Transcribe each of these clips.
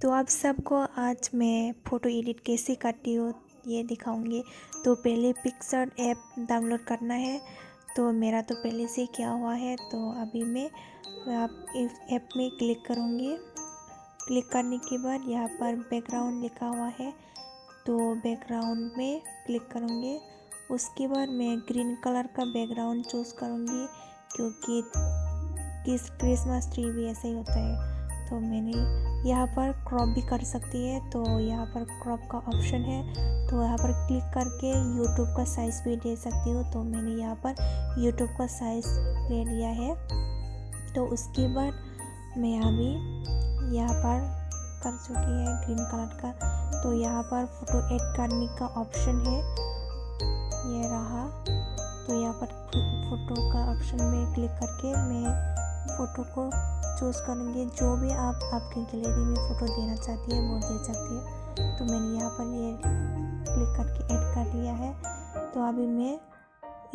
तो आप सबको आज मैं फ़ोटो एडिट कैसे करती हूँ ये दिखाऊंगी। तो पहले पिक्चर ऐप डाउनलोड करना है। तो मेरा तो पहले से क्या हुआ है, तो अभी मैं आप इस ऐप में क्लिक करूँगी। क्लिक करने के बाद यहाँ पर बैकग्राउंड लिखा हुआ है, तो बैकग्राउंड में क्लिक करूँगी। उसके बाद मैं ग्रीन कलर का बैकग्राउंड चूज़ करूँगी, क्योंकि क्रिसमस ट्री भी ऐसा ही होता है। तो मैंने यहाँ पर क्रॉप भी कर सकती है, तो यहाँ पर क्रॉप का ऑप्शन है, तो यहाँ पर क्लिक करके यूट्यूब का साइज़ भी दे सकती हूँ। तो मैंने यहाँ पर यूट्यूब का साइज़ ले लिया है। तो उसके बाद मैं अभी यहाँ पर कर चुकी है ग्रीन कलर का। तो यहाँ पर फ़ोटो ऐड करने का ऑप्शन है, ये रहा। तो यहाँ पर फ़ोटो का ऑप्शन में क्लिक करके मैं फ़ोटो को चूज़ करूँगी। जो भी आप आपकी गैलरी में फ़ोटो देना चाहती है वो दे सकती है। तो मैंने यहाँ पर ये क्लिक करके ऐड कर लिया है। तो अभी मैं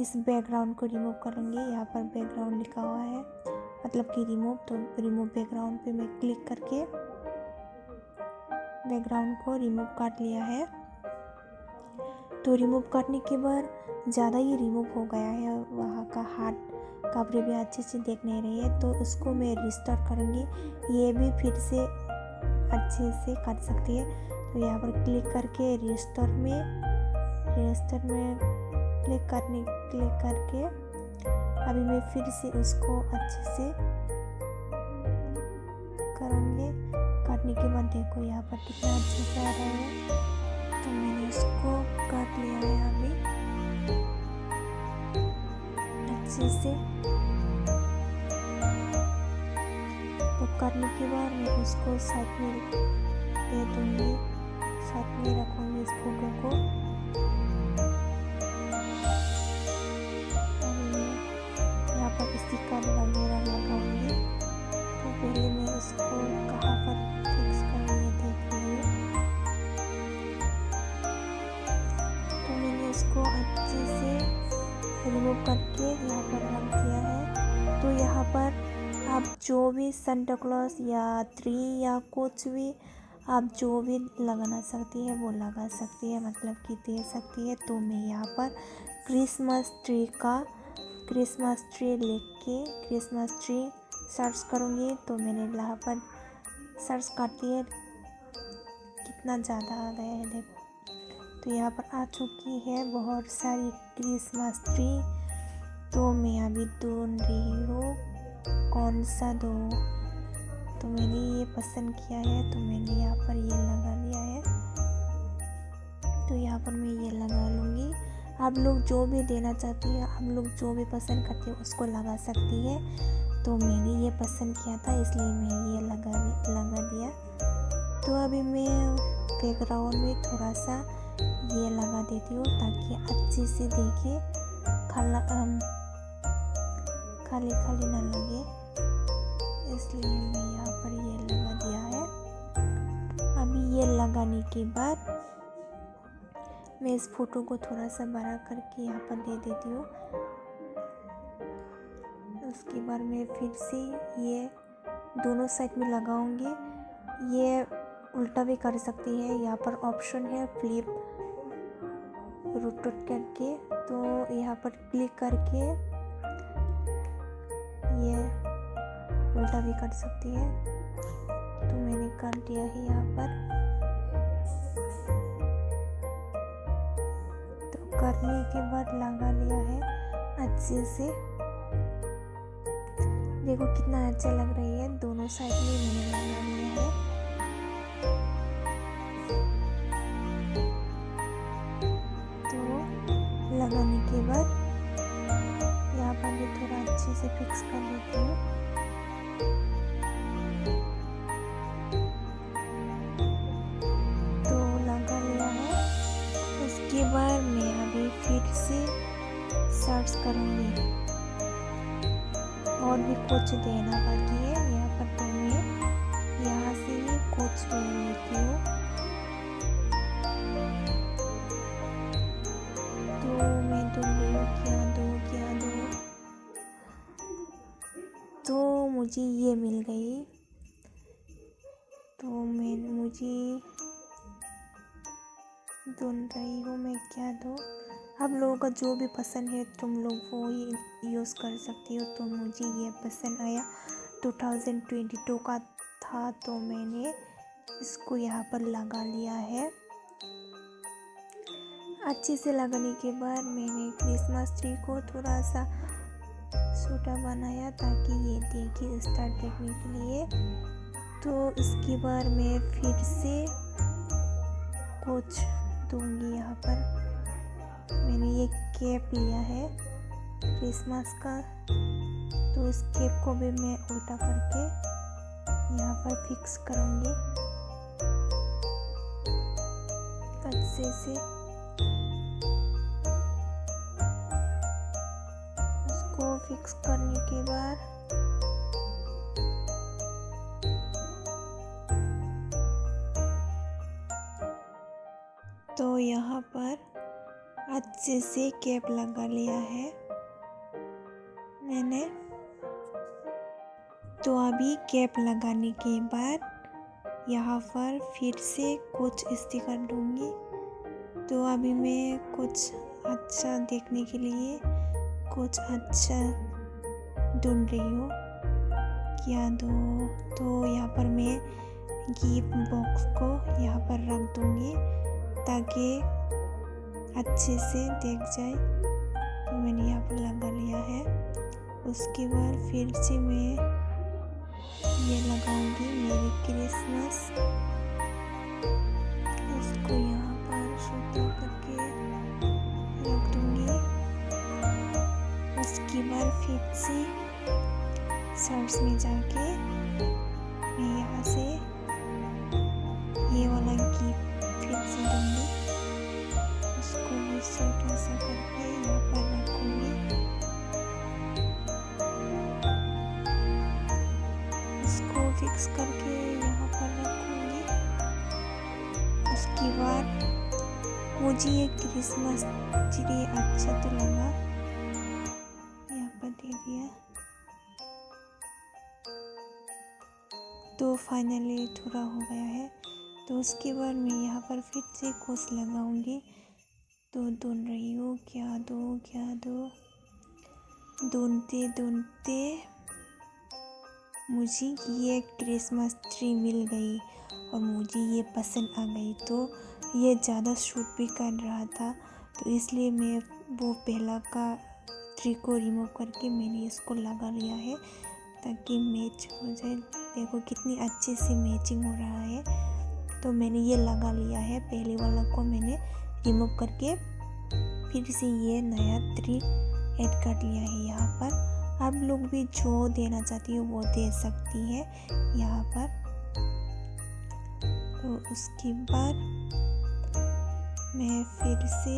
इस बैकग्राउंड को रिमूव करूँगी। यहाँ पर बैकग्राउंड लिखा हुआ है, मतलब कि रिमूव। तो रिमूव बैकग्राउंड पे मैं क्लिक करके बैकग्राउंड को रिमूव कर लिया है। तो रिमूव करने के बाद ज़्यादा ही रिमूव हो गया है, वहाँ का हार्ड कपड़े भी अच्छे से देख नहीं रही है। तो उसको मैं रिस्टोर करूँगी। ये भी फिर से अच्छे से कर सकती है। तो यहाँ पर क्लिक करके रिस्टोर में क्लिक करके अभी मैं फिर से उसको अच्छे से करूँगी। काटने के बाद देखो यहाँ पर कितना अच्छे से आ रहा है। तो मैंने इसको काट लिया है अभी अच्छे से। तो करने के बाद मैं उसको साइड में दे दूँगी, साइड में रखूँगी इस फोटो को। अभी मैं यहाँ पर स्टिकर वगैरह लगाऊँगी। तो पहले मैं इसको कहाँ पर फिक्स करूँगी देख रही हूँ। तो मैंने इसको अच्छे से रिमूव करके यहाँ पर रख दिया है। तो यहाँ पर आप जो भी सांता क्लॉज या ट्री या कुछ भी आप जो भी लगाना सकती है वो लगा सकती है, मतलब कि दे सकती है। तो मैं यहाँ पर क्रिसमस ट्री लिख के क्रिसमस ट्री सर्च करूँगी। तो मैंने यहाँ पर सर्च करती है, कितना ज़्यादा आ गया है देखो। तो यहाँ पर आ चुकी है बहुत सारी क्रिसमस ट्री। तो मैं अभी ढूंढ रही हूँ कौन सा दो। तो मैंने ये पसंद किया है, तो मैंने यहाँ पर ये लगा लिया है। तो यहाँ पर मैं ये लगा लूँगी। आप लोग जो भी देना चाहती है, आप लोग जो भी पसंद करती है उसको लगा सकती है। तो मैंने ये पसंद किया था, इसलिए मैं ये लगा दिया। तो अभी मैं बैकग्राउंड में थोड़ा सा ये लगा देती हूँ, ताकि अच्छे से देखे, खाली खाली ना लगे, इसलिए मैं यहाँ पर ये लगा दिया है। अभी ये लगाने के बाद मैं इस फोटो को थोड़ा सा बड़ा करके यहाँ पर दे देती हूँ। उसके बाद मैं फिर से ये दोनों साइड में लगाऊंगी। ये उल्टा भी कर सकती है, यहाँ पर ऑप्शन है फ्लिप रोटेट करके। तो यहाँ पर क्लिक करके ये उल्टा भी कर सकती है। तो मैंने कर दिया है यहाँ पर। तो करने के बाद लगा लिया है अच्छे से। देखो कितना अच्छा लग रही है, दोनों साइड में मैंने लगा लिया है। तो लगाने के बाद यहाँ पर भी थोड़ा अच्छे से फिक्स कर लेती हूँ। तो लगा लिया है। उसके बाद मैं अभी फिर से सर्च करूँगी, और भी कुछ देना बाकी है यहाँ पर। तो मैं यहाँ से ही कुछ ले लेती हूँ। तो मैं ढूंढ रही हूँ क्या दूँ। तो मुझे ये मिल गई। तो मुझे ढूंढ रही हूँ मैं क्या दूँ। आप लोगों का जो भी पसंद है तुम लोग वो ही यूज़ कर सकती हो। तो मुझे ये पसंद आया, 2022 का था, तो मैंने इसको यहाँ पर लगा लिया है। अच्छे से लगाने के बाद मैंने क्रिसमस ट्री को थोड़ा सा छोटा बनाया ताकि ये देखिए स्टार्ट देखने के लिए। तो इसके बाद मैं फिर से कुछ दूंगी। यहाँ पर मैंने ये कैप लिया है क्रिसमस का, तो इस कैप को भी मैं उल्टा करके यहाँ पर फिक्स करूँगी अच्छे से। इसको फिक्स करने के बाद तो यहाँ पर अच्छे से कैप लगा लिया है मैंने। तो अभी कैप लगाने के बाद यहाँ पर फिर से कुछ स्टिकर दूंगी। तो अभी मैं कुछ अच्छा देखने के लिए कुछ अच्छा ढूंढ रही हूँ क्या दूँ। तो यहाँ पर मैं गिफ्ट बॉक्स को यहाँ पर रख दूंगी ताकि अच्छे से देख जाए। तो मैंने यहाँ पर लगा लिया है। उसके बाद फिर से मैं ये लगाऊंगी मेरी क्रिसमस। इसको यहाँ पर छोटा करके रख दूंगी। उसके बाद फिर से सर्च में जाके मैं यहाँ से ये वाला गिफ्ट फिर से दूंगी। उसको भी छोटा सा करके यहाँ पर रखूंगी। इसको फिक्स करके यहाँ पर रखूंगी। उसके बाद मुझे ये क्रिसमस ट्री अच्छा तो लगा, यहाँ पर दे दिया। तो फाइनली थोड़ा हो गया है। तो उसके बाद मैं यहाँ पर फिर से कुछ लगाऊंगी। तो ढूंढ रही हूँ क्या दो। ढूंढते मुझे ये क्रिसमस ट्री मिल गई और मुझे ये पसंद आ गई। तो ये ज़्यादा शूट भी कर रहा था, तो इसलिए मैं वो पहला का ट्री को रिमूव करके मैंने इसको लगा लिया है ताकि मैच हो जाए। देखो कितनी अच्छे से मैचिंग हो रहा है। तो मैंने ये लगा लिया है। पहले वाला को मैंने रिमूव करके फिर से ये नया ट्री ऐड कर लिया है यहाँ पर। आप लोग भी जो देना चाहती हो वो दे सकती है यहाँ पर। तो उसके बाद मैं फिर से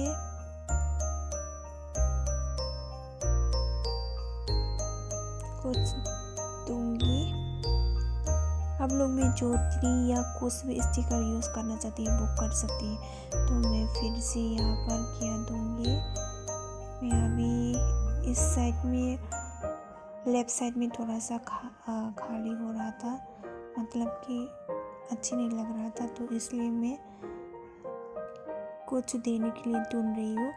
कुछ दूंगी। आप लोग भी जो ट्री या कुछ भी स्टिकर यूज़ करना चाहती है वो कर सकती है। तो मैं फिर से यहाँ पर क्या दूंगी। मैं अभी इस साइड में लेफ़्ट साइड में थोड़ा सा खाली हो रहा था, मतलब कि अच्छी नहीं लग रहा था, तो इसलिए मैं कुछ देने के लिए ढूंढ रही हूँ।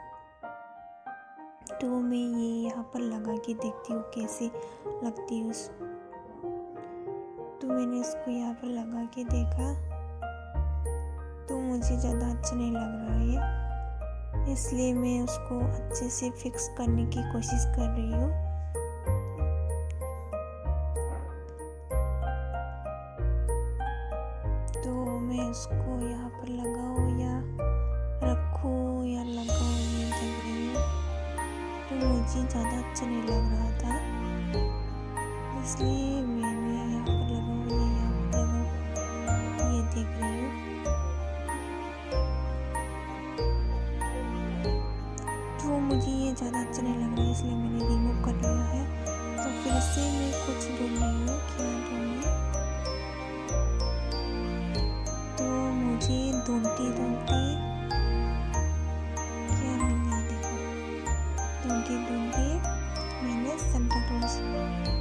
तो मैं ये यहाँ पर लगा के देखती हूँ कैसे लगती है। तो मैंने इसको यहाँ पर लगा के देखा तो मुझे ज़्यादा अच्छा नहीं लग रहा है, इसलिए मैं उसको अच्छे से फिक्स करने की कोशिश कर रही हूँ। तो मैं उसको यहाँ पर लगाऊँ या रखूँ या लगाऊँ ये देख रही हूँ। तो मुझे ज़्यादा अच्छा नहीं लग रहा था, इसलिए मैंने यहाँ पर लगाऊँ या यहाँ पर लगाऊँ ये देख रही हूँ। तो मुझे ये ज़्यादा अच्छा नहीं लग रहा है, इसलिए मैंने रिमूव कर लिया है। तो फिर से मैं कुछ ढूंढ रही हूँ क्या ढूंढूँ। तो मुझे ढूंढते क्या मिला, देखो ढूंढते मैंने सांता क्लॉज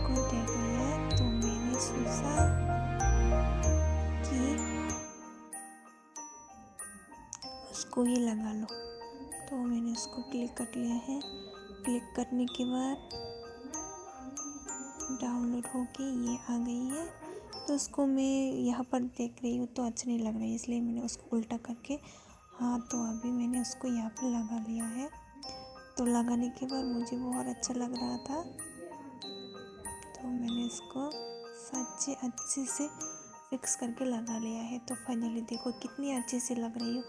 को देख लिया। तो मैंने सोचा कि उसको ही लगा लो। तो मैंने उसको क्लिक कर लिया है। क्लिक करने के बाद डाउनलोड होके ये आ गई है। तो उसको मैं यहाँ पर देख रही हूँ तो अच्छा नहीं लग रहा है, इसलिए मैंने उसको उल्टा करके तो अभी मैंने उसको यहाँ पर लगा लिया है। तो लगाने के बाद मुझे बहुत अच्छा लग रहा था, तो मैंने इसको सच्चे अच्छे से फिक्स करके लगा लिया है। तो फाइनली देखो कितनी अच्छे से लग रही हूँ।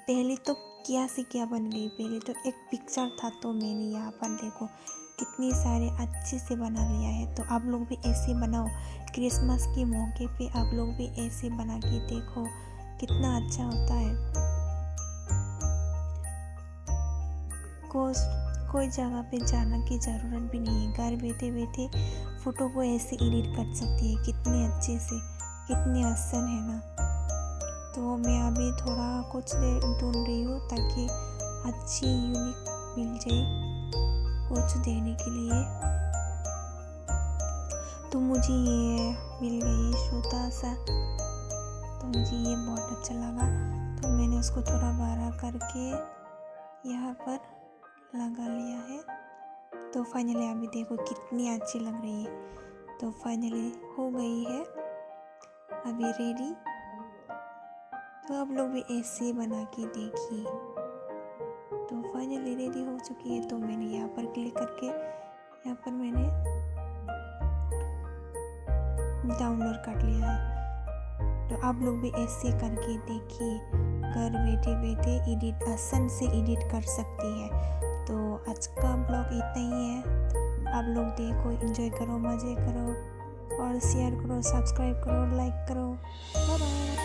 पहले तो क्या से क्या बन गई, पहले तो एक पिक्चर था, तो मैंने यहाँ पर देखो कितनी सारे अच्छे से बना लिया है। तो आप लोग भी ऐसे बनाओ, क्रिसमस के मौके पे आप लोग भी ऐसे बना के देखो कितना अच्छा होता है। कोई जगह पे जाने की ज़रूरत भी नहीं है, घर बैठे बैठे फ़ोटो को ऐसे एडिट कर सकती है कितने अच्छे से, कितनी आसान है ना। तो मैं अभी थोड़ा कुछ देर ढूंढ रही हूँ ताकि अच्छी यूनिक मिल जाए कुछ देने के लिए। तो मुझे ये मिल गई छोटा सा, तो मुझे ये बहुत अच्छा लगा। तो मैंने उसको थोड़ा बड़ा करके यहाँ पर लगा लिया है। तो फाइनली अभी देखो कितनी अच्छी लग रही है। तो फाइनली हो गई है अभी रेडी। तो आप लोग भी ऐसे बना के देखिए। तो फाइनली रेडी हो चुकी है। तो मैंने यहाँ पर क्लिक करके यहाँ पर मैंने डाउनलोड कर लिया है। तो आप लोग भी ऐसे करके देखिए, घर बैठे बैठे एडिट आसान से एडिट कर सकती है। तो आज का ब्लॉग इतना ही है। आप लोग देखो, एंजॉय करो, मज़े करो और शेयर करो, सब्सक्राइब करो, लाइक करो। Bye bye.